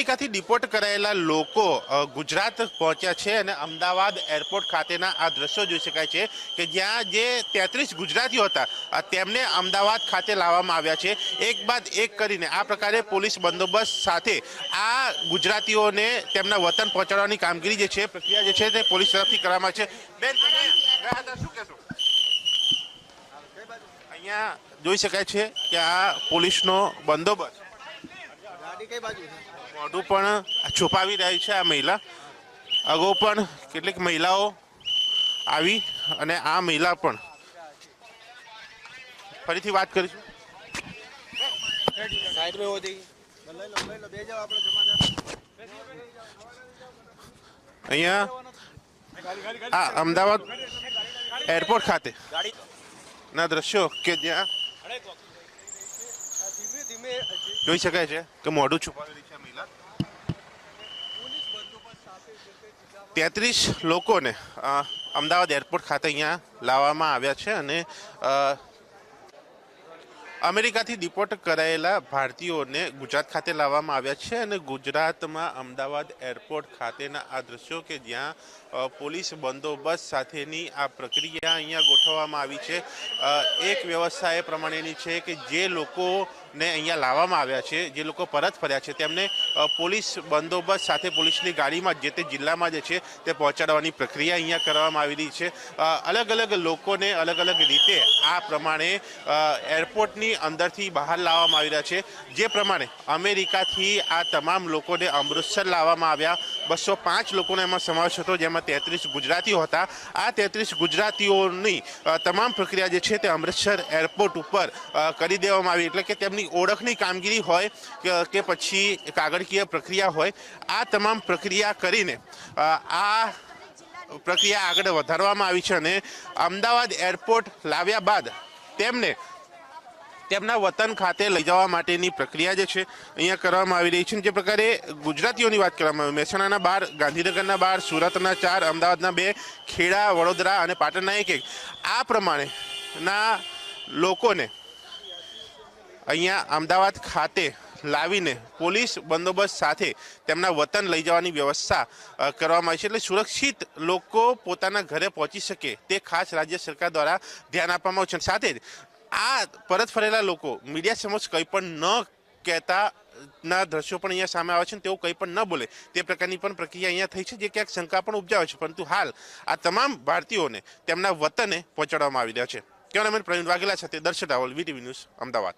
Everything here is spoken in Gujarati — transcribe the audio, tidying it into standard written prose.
અમેરિકાથી ડિપોર્ટ કરાયેલા લોકો ગુજરાત પહોંચ્યા છે અને અમદાવાદ એરપોર્ટ ખાતેના આ દ્રશ્યો જોઈ શકાય છે કે જ્યાં જે 33 ગુજરાતીઓ હતા તેમને અમદાવાદ ખાતે લાવવામાં આવ્યા છે। એક બાદ એક કરીને આ પ્રકારે પોલીસ બંદોબસ્ત સાથે આ ગુજરાતીઓને તેમના વતન પહોંચાડવાની કામગીરી જે છે પ્રક્રિયા જે છે તે પોલીસ તરફથી કરવામાં છે। બેન તમે ગયા હતા, શું કહેશો? અહીંયા જોઈ શકાય છે કે આ પોલીસનો બંદોબસ્ત મોઢું પણ છુપાવી રહી છે। આ મહિલા અગાઉ પણ કેટલીક મહિલાઓ આવી અને આ મહિલા પણ ફરીથી વાત કરીશું। અહીંયા આ અમદાવાદ એરપોર્ટ ખાતે ના દ્રશ્યો કે જ્યાં જોઈ શકાય છે કે મોઢું છુપાવેલી છે મહિલા। 33 લોકોને અમદાવાદ એરપોર્ટ ખાતે અહીંયા લાવવામાં આવ્યા છે અને અમેરિકાથી ડિપોર્ટ કરાયેલા ભારતીયોને ગુજરાત ખાતે લાવવામાં આવ્યા છે અને ગુજરાતમાં અમદાવાદ એરપોર્ટ ખાતેના આ દ્રશ્યો કે જ્યાં પોલીસ બંદોબસ્ત સાથેની આ પ્રક્રિયા અહીંયા ગોઠવવામાં આવી છે। એક વ્યવસ્થા એ પ્રમાણેની છે કે જે લોકોને અહીંયા લાવવામાં આવ્યા છે, જે લોકો પરત ફર્યા છે, તેમને પોલીસ બંદોબસ્ત સાથે પોલીસની ગાડીમાં જે તે જિલ્લામાં જે છે તે પહોંચાડવાની પ્રક્રિયા અહીંયા કરવામાં આવેલી છે। અલગ અલગ લોકોને અલગ અલગ રીતે આ પ્રમાણે એરપોર્ટની અંદરથી બહાર લાવવામાં આવી રહ્યા છે। જે પ્રમાણે અમેરિકાથી આ તમામ લોકોને અમૃતસર લાવવામાં આવ્યા। 205 લોકોનો એમાં સમાવેશ હતો, જેમાં 33 ગુજરાતીઓ હતા। આ 33 ગુજરાતીઓની તમામ પ્રક્રિયા જે છે તે અમૃતસર એરપોર્ટ ઉપર કરી દેવામાં આવી, એટલે કે તેમની ઓળખની કામગીરી હોય કે પછી કાગળકીય પ્રક્રિયા હોય, આ તમામ પ્રક્રિયા કરીને આ પ્રક્રિયા આગળ વધારવામાં આવી છે અને અમદાવાદ એરપોર્ટ લાવ્યા બાદ તેમને તેમના વતન ખાતે લઈ જવા માટેની પ્રક્રિયા જે છે અહીંયા કરવામાં આવી રહી છે। જે પ્રકારે ગુજરાતીઓની વાત કરવામાં આવી, મહેસાણાના 12, ગાંધીનગરના 12, સુરતના 4, અમદાવાદના 2, ખેડા, વડોદરા અને પાટણના 1 આ પ્રમાણેના લોકોને અહીંયા અમદાવાદ ખાતે લાવીને પોલીસ બંદોબસ્ત સાથે તેમના વતન લઈ જવાની વ્યવસ્થા કરવામાં આવી છે। એટલે સુરક્ષિત લોકો પોતાના ઘરે પહોંચી શકે તે ખાસ રાજ્ય સરકાર દ્વારા ધ્યાન આપવામાં આવ્યું છે। સાથે જ આ પરત ફરેલા લોકો મીડિયા સમક્ષ કંઈ પણ ન કહેતા ના દ્રશ્યો પણ અહીંયા સામે આવે છે, તેઓ કંઈ પણ ન બોલે તે પ્રકારની પણ પ્રક્રિયા અહીંયા થઈ છે, જે ક્યાંક શંકા પણ ઉપજાવે છે। પરંતુ હાલ આ તમામ ભારતીયોને તેમના વતને પહોંચાડવામાં આવી રહ્યા છે। કેમેરામેન પ્રવીણ વાઘેલા સાથે દર્શન રાવલ, વીટીવી ન્યૂઝ, અમદાવાદ।